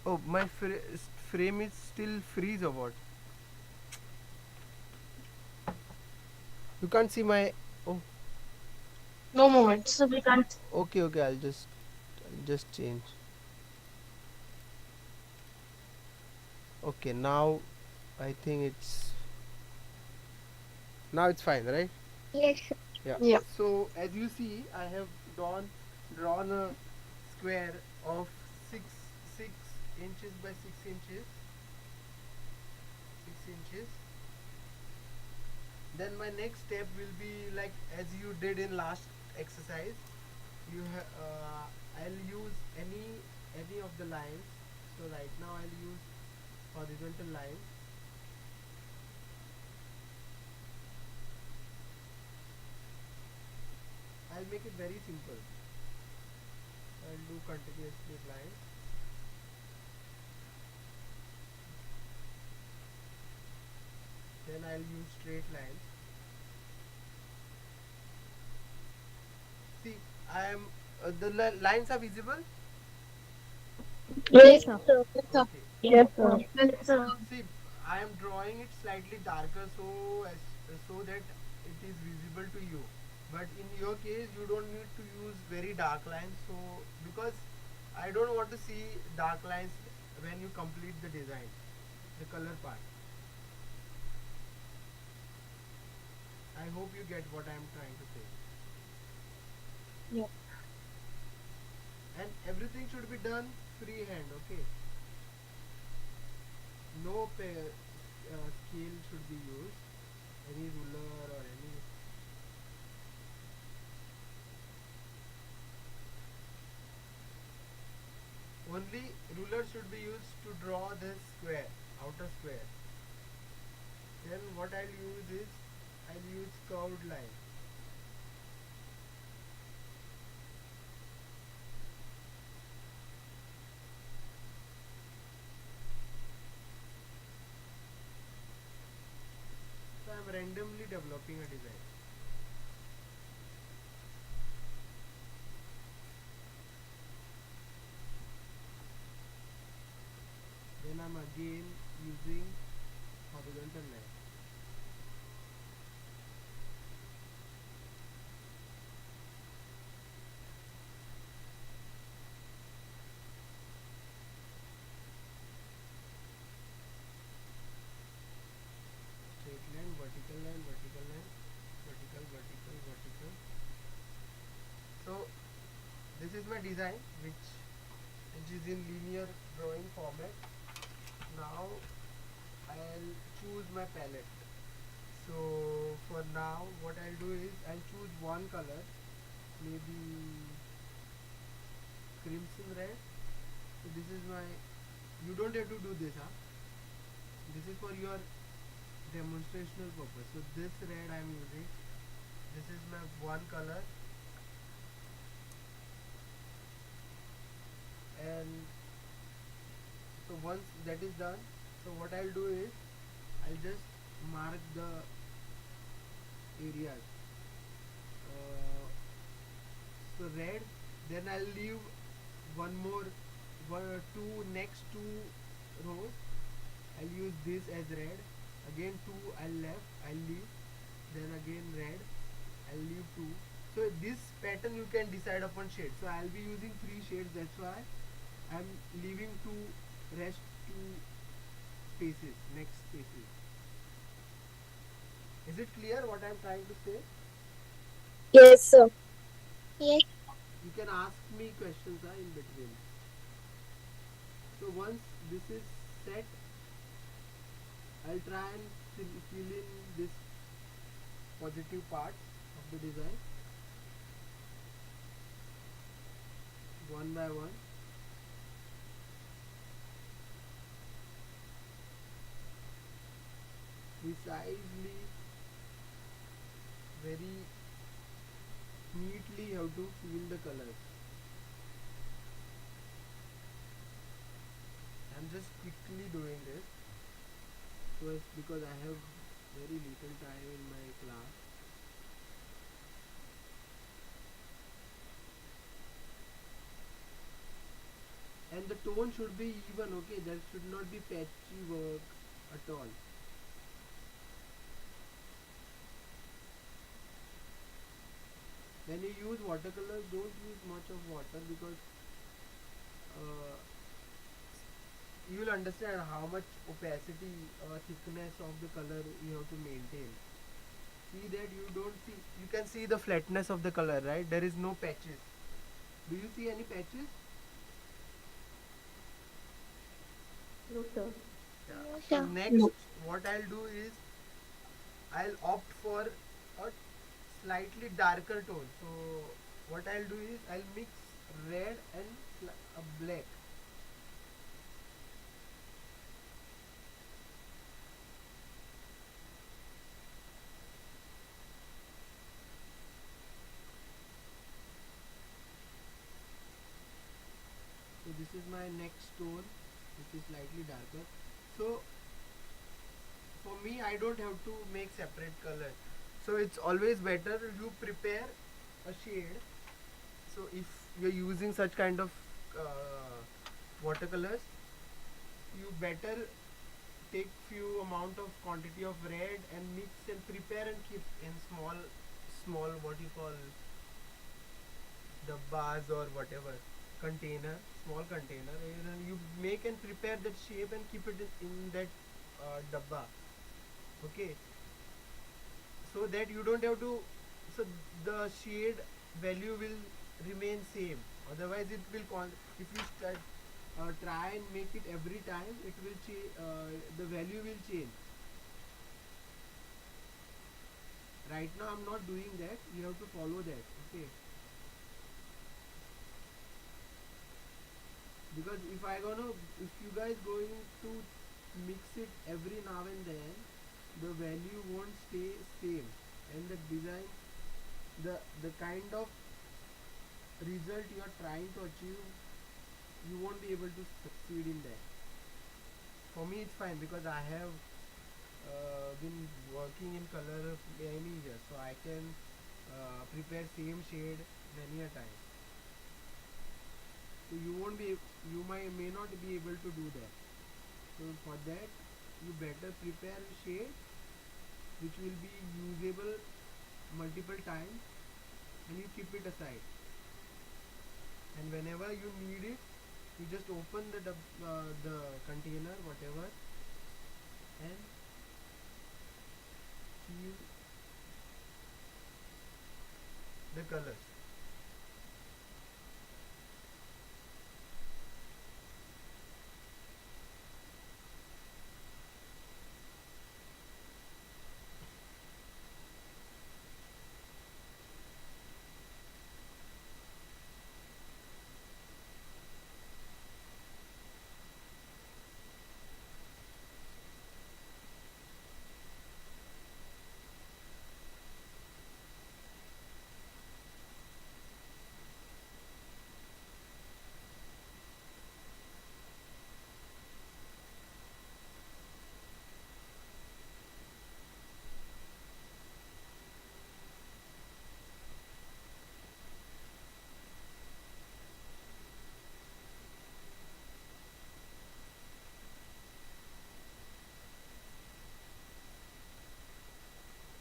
Oh, my frame is still freeze or what? You can't see my. Oh, No movements. So we can't. okay, okay. I'll just change. Okay, now I think it's fine, right? Yes. Yeah. Yeah. So as you see, I have drawn a square of six six inches by 6 inches, 6 inches. Then my next step will be like as you did in last exercise. I'll use any of the lines. So right now I'll use horizontal lines. I'll make it very simple. I'll do continuous straight lines. Then I'll use straight lines. See, I am lines are visible. Yes, Yes, sir. sir. Yes, sir. Okay. Yes, sir. Yes, sir. See, I am drawing it slightly darker so that it is visible to you. But in your case, you don't need to use very dark lines. So because I don't want to see dark lines when you complete the design, the color part. I hope you get what I am trying to say. Yeah. And everything should be done freehand. Okay. No scale should be used. Any ruler or any. Only ruler should be used to draw this square, outer square. Then what I'll use is I'll use curved line. So I'm randomly developing a design. Then I'm again using horizontal line. Straight line, vertical line, vertical line, vertical, vertical, vertical. So this is my design which is in linear drawing format. Now I'll choose my palette. So for now what I'll do is I'll choose one color, maybe crimson red. So this is my, you don't have to do this, huh? This is for your demonstrational purpose. So this red I'm using. This is my one color, and so once that is done, so what I'll do is I'll just mark the areas. So red, then I'll leave one more, two next two rows. I'll use this as red. Again two I'll left, I'll leave. Then again red, I'll leave two. So this pattern you can decide upon shade. So I'll be using three shades. That's why I'm leaving two rest two spaces, next spaces. Is it clear what I'm trying to say? Yes, sir. Yes. You can ask me questions in between. So once this is set, I'll try and fill in this positive parts of the design one by one. Precisely, very neatly how to fill the colors. I'm just quickly doing this so it's because I have very little time in my class. And the tone should be even. Okay, there should not be patchy work at all. When you use watercolors, don't use much of water because uh, you will understand how much opacity or thickness of the color you have to maintain. See that you don't see, you can see the flatness of the color, right? There is no patches. Do you see any patches? No, sir. Yeah. No, So sir. next, No. what I'll do is I'll opt for a slightly darker tone. So what I'll do is I'll mix red and a black. So this is my next tone, which is slightly darker. So for me, I don't have to make separate color. So it's always better you prepare a shade. So if you're using such kind of watercolors, you better take few amount of quantity of red and mix and prepare and keep in small what you call the bars or whatever container, small container, and you make and prepare that shape and keep it in that dabba. Okay, so that you don't have to, so the shade value will remain same. Otherwise it will if you try and make it every time, it will change, the value will change. Right now I'm not doing that, you have to follow that. Okay, because if you guys going to mix it every now and then, the value won't stay same, and the design, the kind of result you are trying to achieve, you won't be able to succeed in that. For me it's fine because I have been working in color many years, so I can prepare same shade many a time. So you won't be, you may not be able to do that. So for that, you better prepare a shade which will be usable multiple times, and you keep it aside. And whenever you need it, you just open the container, whatever, and feel the colors.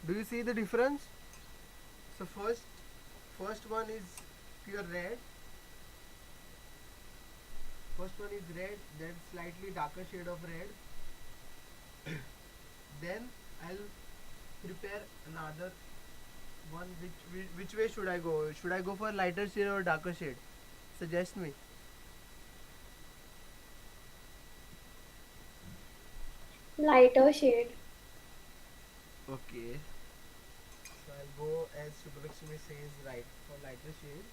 Do you see the difference? So first one is pure red. First one is red, then slightly darker shade of red. Then I'll prepare another one. Which way should I go? Should I go for lighter shade or darker shade? Suggest me. Lighter shade. Okay. So I'll go as Subhalakshmi says, right, for lighter shade.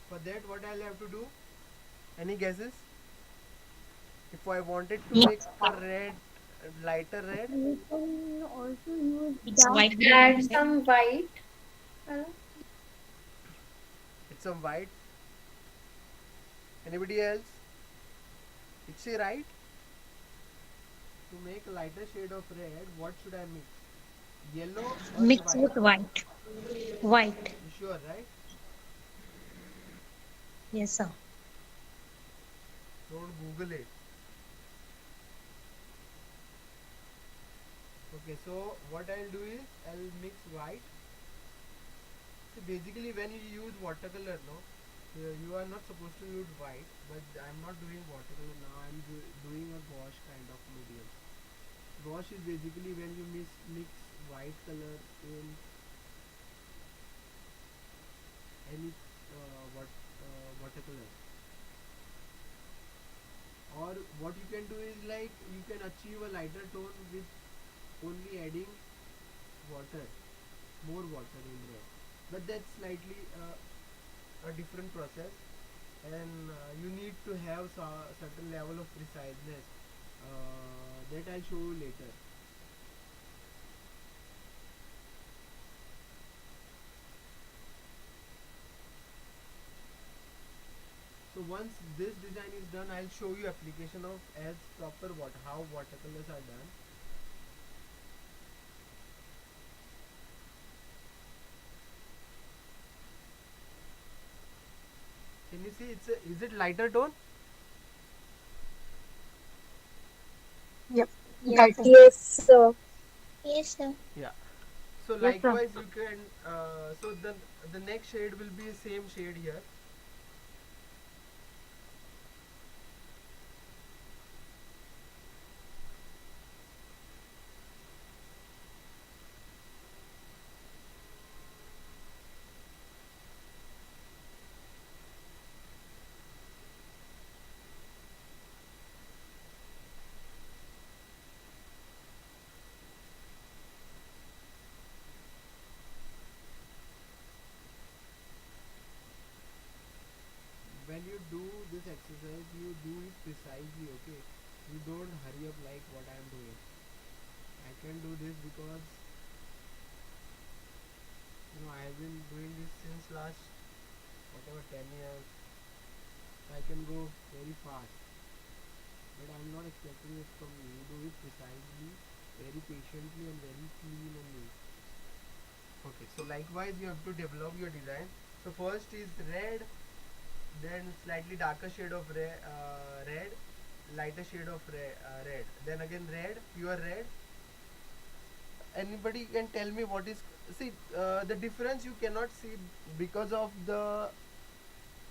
For that, what I'll have to do? Any guesses? If I wanted to Yeah. make a red, lighter red, You can also use It's dark. white Add color. some white color. it's some white. Anybody else? Is she right? To make a lighter shade of red, what should I mix? Yellow or Mix white? with white. White. You sure, right? Yes, sir. Don't Google it. Okay, so what I'll do is I'll mix white. So basically, when you use watercolor, no, you are not supposed to use white. But I'm not doing watercolor now. I'm doing a gouache kind of medium. Gouache is basically when you mix white color in any watercolor. Or what you can do is like you can achieve a lighter tone with only adding water, more water in there. But that's slightly a different process, and you need to have certain level of preciseness that I'll show you later. So once this design is done, I'll show you application of as proper how watercolors are done. Can you see is it lighter tone? Yep. Yes, Got sir. it. Yes, Yes, sir. Yeah. So Yes, sir. likewise you can so the next shade will be same shade here. When you do this exercise, you do it precisely, okay? You don't hurry up like what I am doing. I can do this because I have been doing this since last whatever 10 years. So I can go very fast, but I'm not expecting it from you. You do it precisely, very patiently, and very clean and neat. Okay, so likewise you have to develop your design. So first is red, then slightly darker shade of red, lighter shade of red, then again red, pure red. Anybody can tell me what is, see, the difference you cannot see because of the,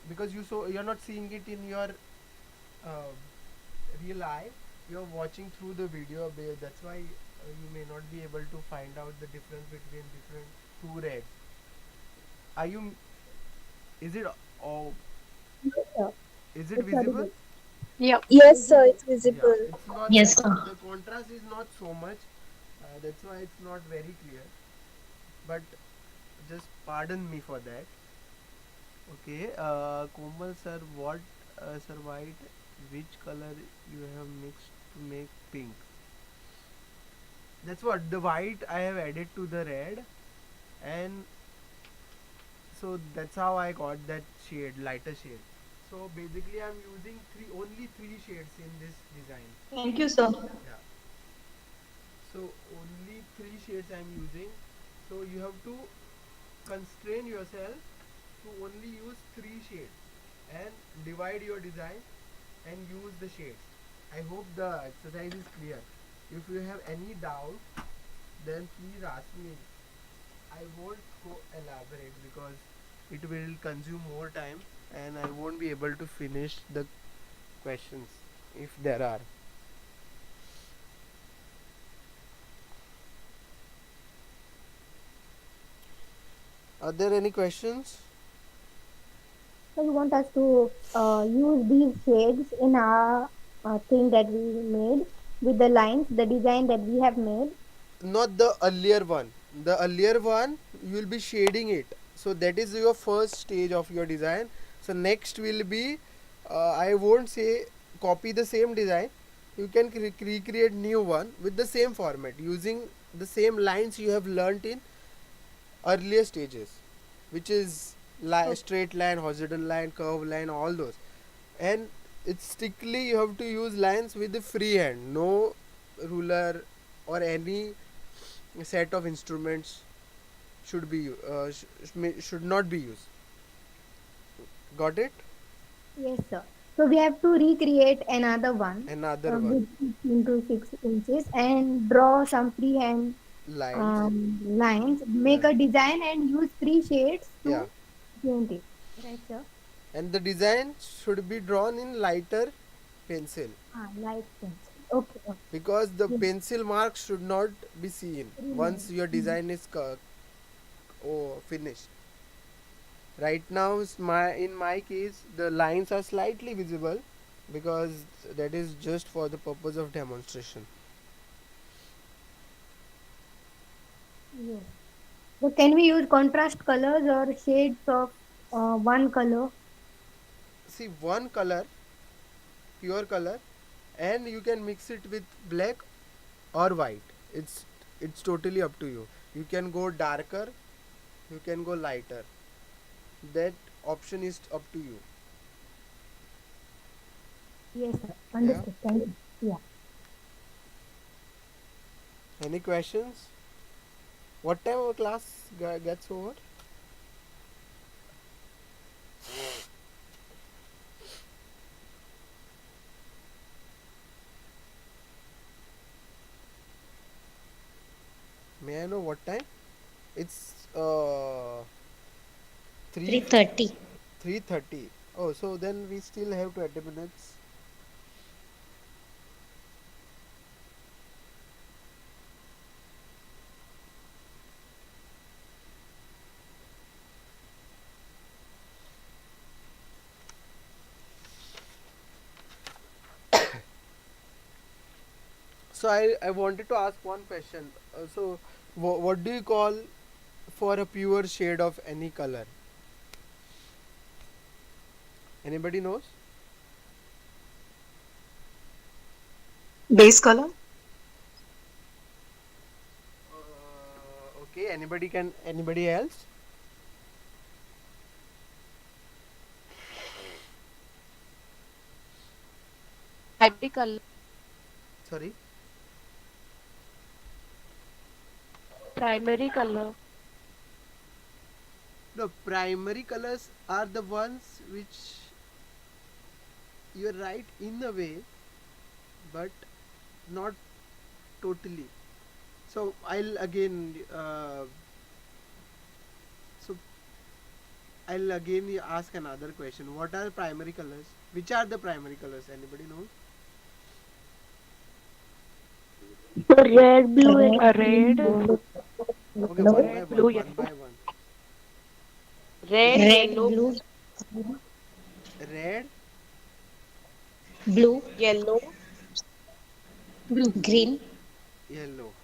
because you're not seeing it in your uh, real eye. You're watching through the video, that's why you may not be able to find out the difference between different two reds. Are you, is it, oh, sir. is it It's visible? audible. Yep. Yes, sir. Yeah, It's visible. it's not Yes, that, sir. the contrast is not so much, that's why it's not very clear, but just pardon me for that. Okay, Komal sir, what, sir, white, which color you have mixed to make pink? That's what the white I have added to the red, and so that's how I got that shade, lighter shade. So basically, I'm using only three shades in this design. Thank you, sir. Yeah. So only three shades I'm using. So you have to constrain yourself to only use three shades and divide your design and use the shades. I hope the exercise is clear. If you have any doubt, then please ask me. I won't go elaborate because it will consume more time and I won't be able to finish the questions if there are. Are there any questions? So you want us to use these shades in our thing that we made with the lines, the design that we have made. Not the earlier one. The earlier one you will be shading it. So that is your first stage of your design. So next will be, I won't say copy the same design. You can recreate new one with the same format using the same lines you have learnt in earlier stages, which is Okay. straight line, horizontal line, curve line, all those. And it's strictly you have to use lines with the free hand, no ruler or any set of instruments should not be used. Got it? Yes, sir. So we have to recreate another one Another one. with 6 into 6 inches and draw some freehand Lines. lines. Make Yeah. a design and use three shades Yeah. to paint it. Right, sir? And the design should be drawn in lighter pencil, Light pencil. Okay, okay. because the Yes, pencil mark should not be seen once remain. your design is finished. Right now, in my case, the lines are slightly visible because that is just for the purpose of demonstration. Yes. So can we use contrast colors or shades of one color? See, one color, pure color, and you can mix it with black or white. It's totally up to you. You can go darker, you can go lighter. That option is up to you. Yes, sir. Yeah. Understood. Thank you. Yeah. Any questions? What time our class gets over? May I know what time? It's 3 3:30. 3:30. Oh, so then we still have 20 minutes. So I wanted to ask one question. What do you call for a pure shade of any color? Anybody knows? Base color. Okay. Anybody else? Primary color. Sorry. Primary color. No, primary colors are the ones which you're right in a way, but not totally. So I'll again so I'll again ask another question. What are primary colors? Which are the primary colors? Anybody knows? Red, blue, and Red, Okay, one by red, one, blue, one yellow. by one. red, blue, Red, blue, Yellow, blue, green. yellow.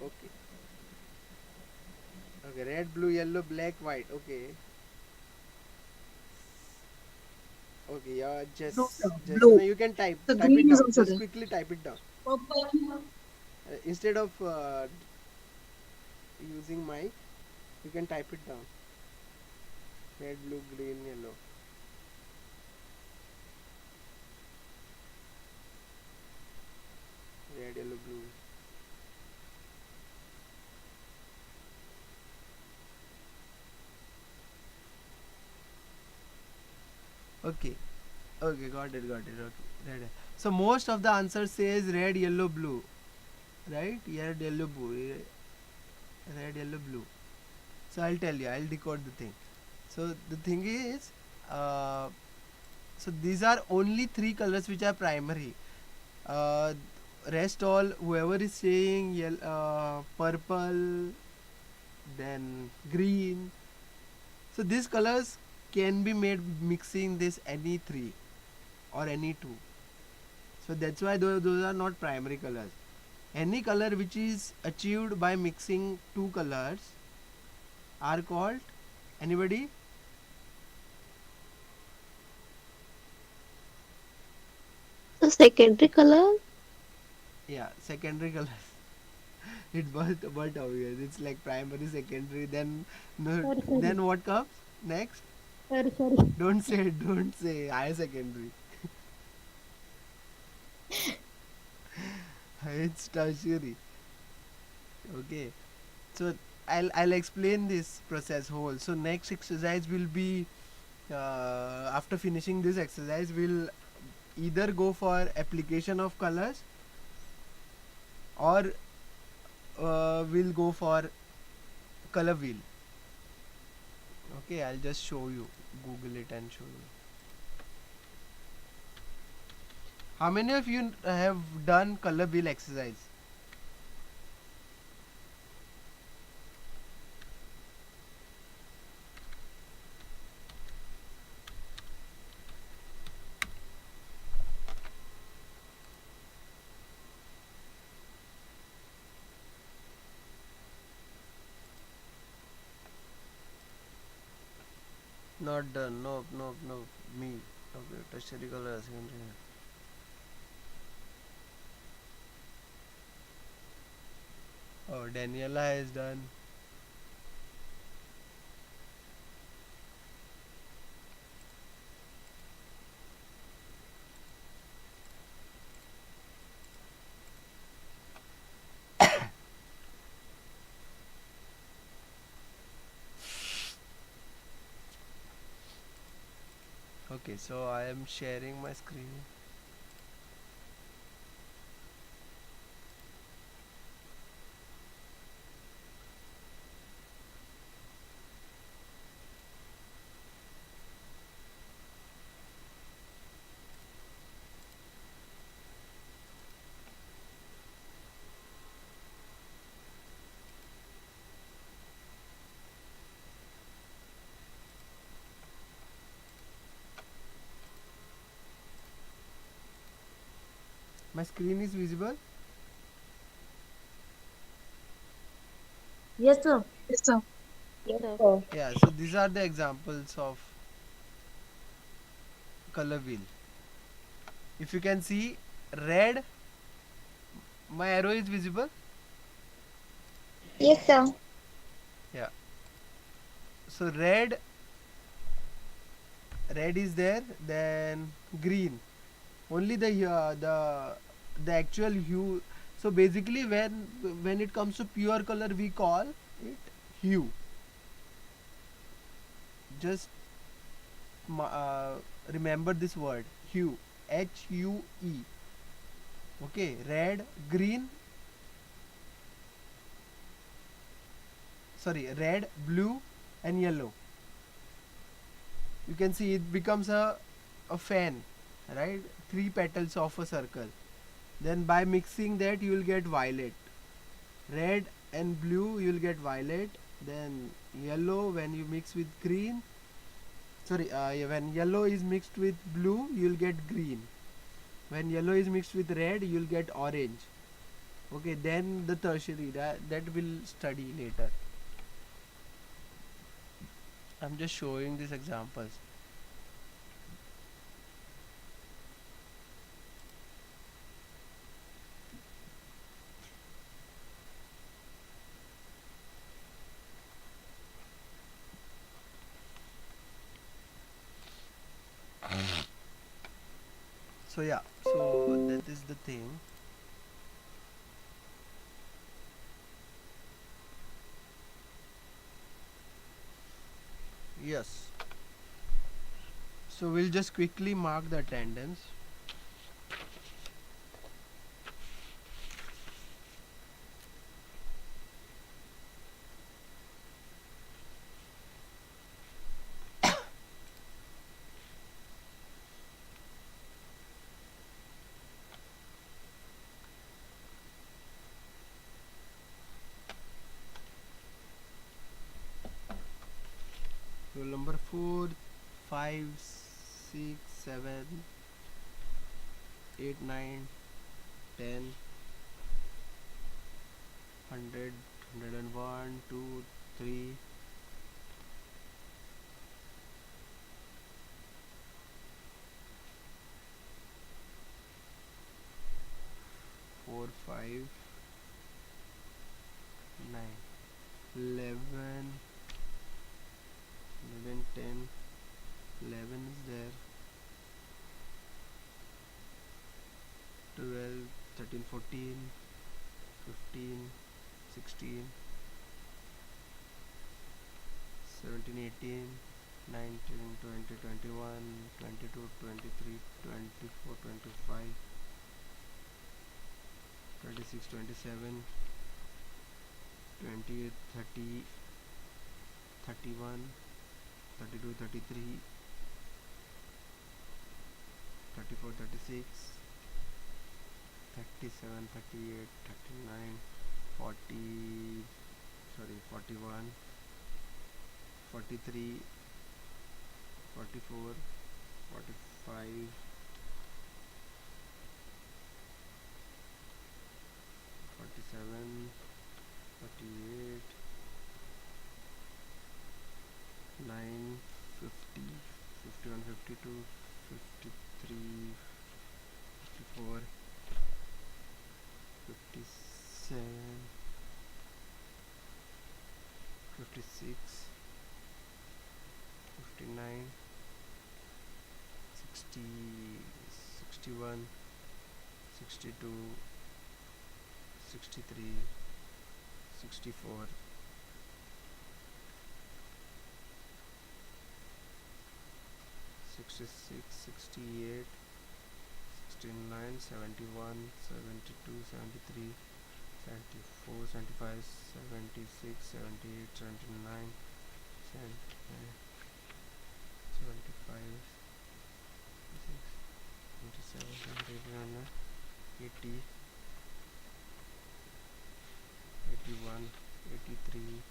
Okay. Okay, red, blue, yellow, black, white. Okay. Okay, yeah, just now Blue. you can So type it green is down. also Just there. quickly type it down. Purple. Instead of using mic, you can type it down. Red, blue, green, yellow. Red, yellow, blue. Okay. Okay, got it. Okay. Red. So most of the answer says red, yellow, blue. Right? Red, yellow, blue. Red, yellow, blue. So I'll tell you. I'll decode the thing. So the thing is, uh, so these are only three colors which are primary. Uh, Rest all whoever is saying purple, then green. So these colors can be made mixing this any three or any two. So that's why those are not primary colors. Any color which is achieved by mixing two colors are called, anybody? So secondary color. Yeah, secondary colors. It's but obvious. It's like primary, secondary. Then no, Sorry, sorry. then what comes next? Sorry, sorry. Don't say higher secondary. It's tertiary. Okay. So I'll explain this process whole. So next exercise will be after finishing this exercise, we'll either go for application of colors, or we'll go for color wheel. Okay, I'll just show you, google it and show you. How many of you have done color wheel exercise? Not done. Nope, nope, nope. Me. Okay, tertiary color, secondary. Oh, Daniela has done. Okay, so I am sharing my screen. My screen is visible. Yes, sir. Yes, sir. Yes, Sir. sir. Yeah, so these are the examples of color wheel. If you can see, red, my arrow is visible. Yes, sir. Yeah. So red is there. Then green. Only the actual hue. So basically, when it comes to pure color, we call it hue. Just remember this word, hue. HUE. Okay, red, green, sorry, red, blue, and yellow. You can see it becomes a fan, right? Three petals of a circle. Then by mixing that, you will get violet. Red and blue, you will get violet. Then yellow, when you mix with green, sorry, yeah, when yellow is mixed with blue, you will get green. When yellow is mixed with red, you will get orange. Okay, then the tertiary, that we'll study later. I'm just showing these examples. So yeah, so that is the thing. Yes. So we'll just quickly mark the attendance. Roll number 4, 5, 6, 7, 8, 9, 10, 100, 101, 2, 3, 4, 5, 9, 11, 11, 10, 11 is there, 12, 13, 14, 15, 16, 17, 18, 19, 20, 21, 22, 23, 24, 25, 26, 27, 28, 30, 31, 32, 33, 34, 36, 37, 38, 39, 40, sorry, 41, 43, 44, 45, 47, 48, 9, 50, 51, 52, 53, 54, 57, 56, 59, 60, 61, 62, 63, 64, 66, 68, 69, 71, 72, 73, 74, 75, 76, 78, 79, 75, 77, 78, 80, 81, 83,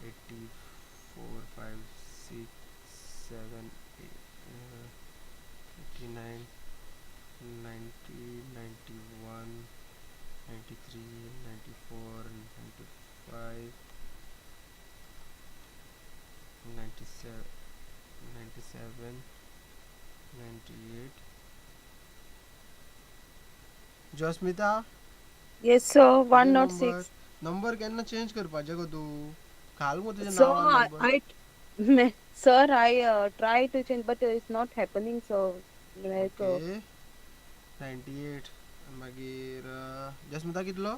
84, 5, 6, 7, 89, 90, 91, 93, 94, 95, 97, 97, 98. Jasmita Yes, sir. किती One not number six. Number केन्ना change करपाचे गो तू घाल मग तुझ्या So नांवान number sir, I try to change, but it's not happening. So like okay 98 मागीर जस्मिता कितलो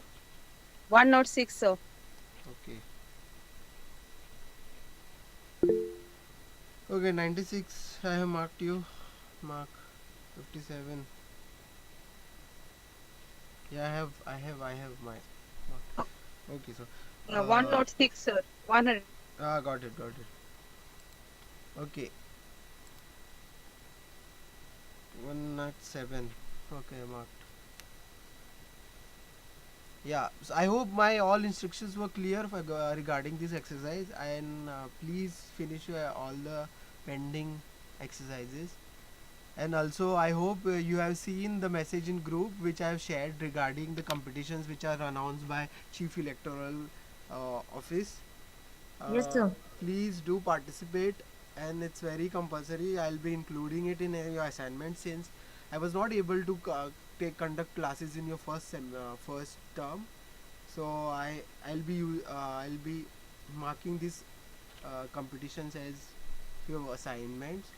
106, sir. Okay okay 96 I have marked you mark 57 yeah I have my mark okay so One uh, not six, sir. 100. got it okay 107 okay marked yeah so I hope my all instructions were clear for regarding this exercise and please finish all the pending exercises and also I hope you have seen the message in group which I have shared regarding the competitions which are announced by chief electoral office Yes, uh, sir. please do participate and it's very compulsory I'll be including it in your assignment since I was not able to take conduct classes in your first term so I'll be marking these competitions as your assignments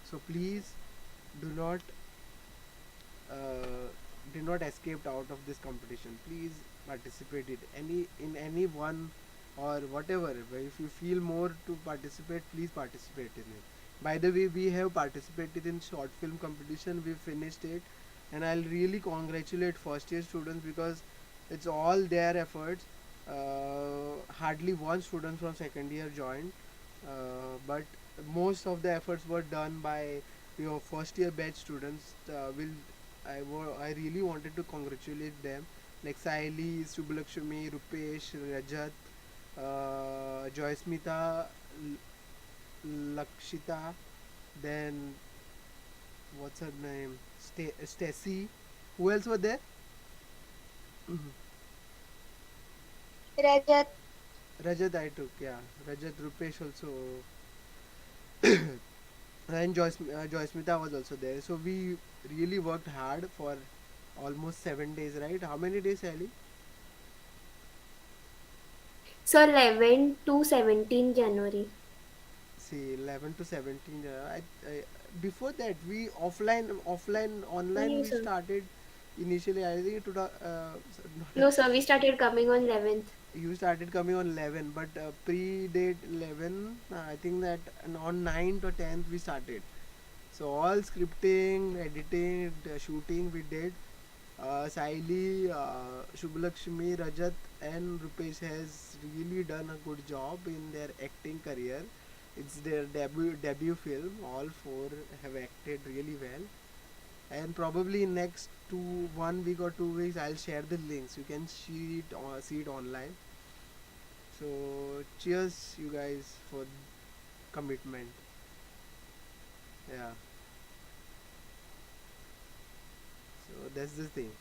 so please do not uh, do not escape out of this competition please participate in any one or whatever but if you feel more to participate please participate in it by the way we have participated in short film competition we finished it and I'll really congratulate first year students because it's all their efforts hardly one student from second year joined but most of the efforts were done by your first year batch students I really wanted to congratulate them like Saili, Subhalakshmi, Rupesh, Rajat, Joysmita, Lakshita, then what's her name? Stacy. Who else were there? Rajat. Rajat I took, yeah. Rajat, Rupesh also, and Joysmita was also there. So we really worked hard for almost 7 days, right? How many days, Ali? So 11 to 17 January. See 11 to 17 before that we offline online No, we sir. started initially I think to No, sir. We started coming on 11th. You started coming on 11, but pre-date 11, I think that on 9th or 10th we started. So all scripting, editing, shooting we did. Saili, Shubhalakshmi, Rajat, and Rupesh has really done a good job in their acting career. It's their debut film. All four have acted really well. And probably in next 1 week or 2 weeks, I'll share the links. You can see it online. So cheers, you guys, for commitment. Yeah. So that's the thing.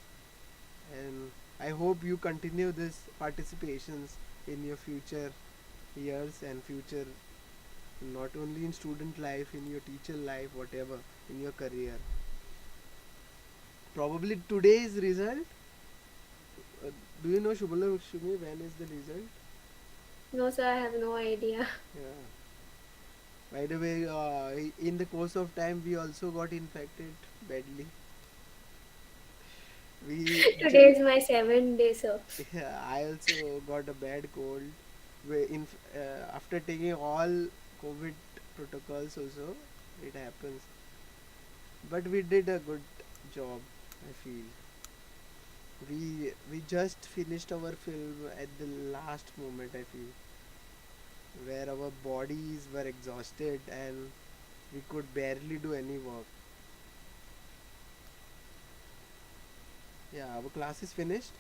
And I hope you continue this participations in your future years and future, not only in student life, in your teacher life, whatever, in your career. Probably today's result. Uh, do you know Shubhala Shumi when is the result? No, sir, I have no idea. Yeah. By the way, in the course of time, we also got infected badly. We Today is my 7th day, sir. Yeah, I also got a bad cold. After taking all COVID protocols, also it happens. But we did a good job. I feel we just finished our film at the last moment. I feel where our bodies were exhausted and we could barely do any work. Yeah, our class is finished.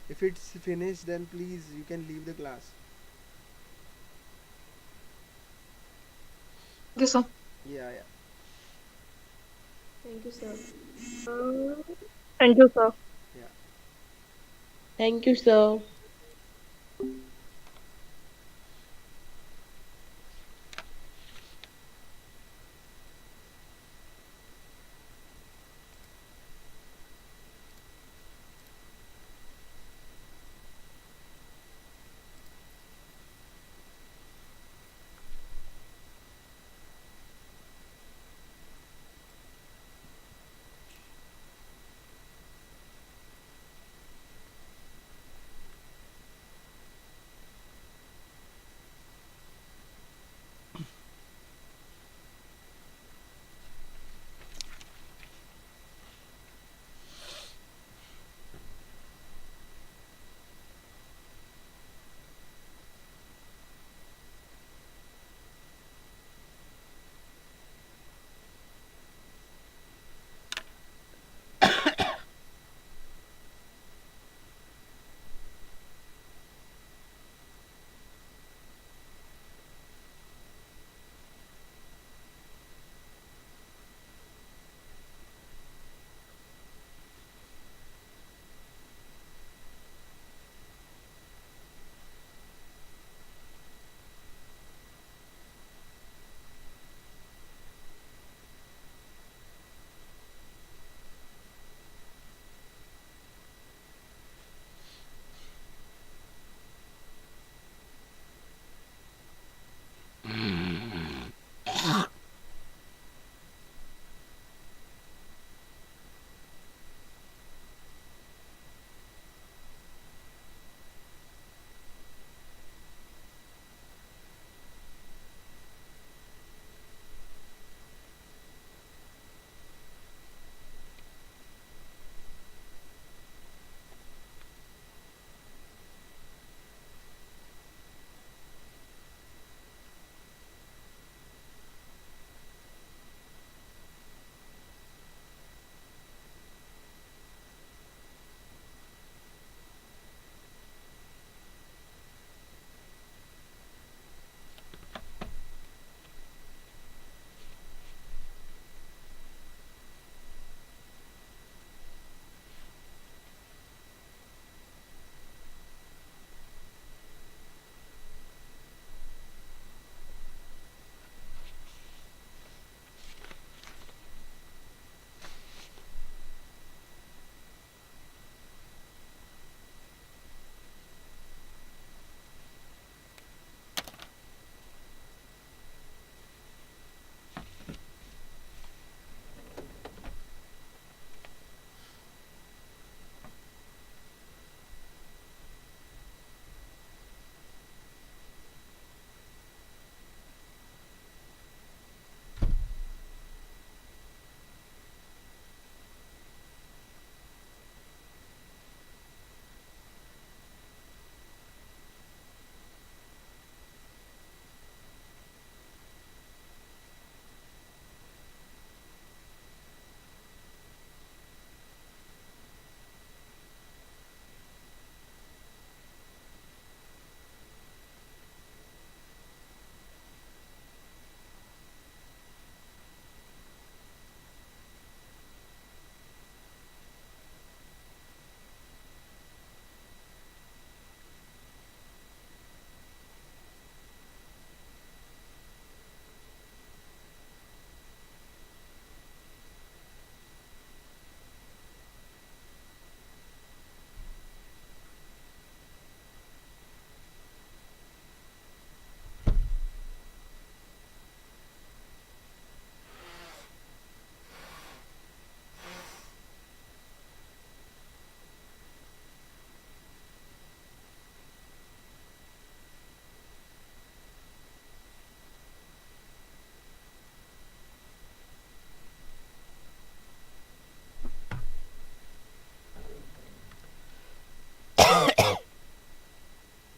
If it's finished, then please you can leave the class. Thank you, sir. Yeah, yeah, Thank you, sir. Thank you, sir. yeah. Thank you, sir.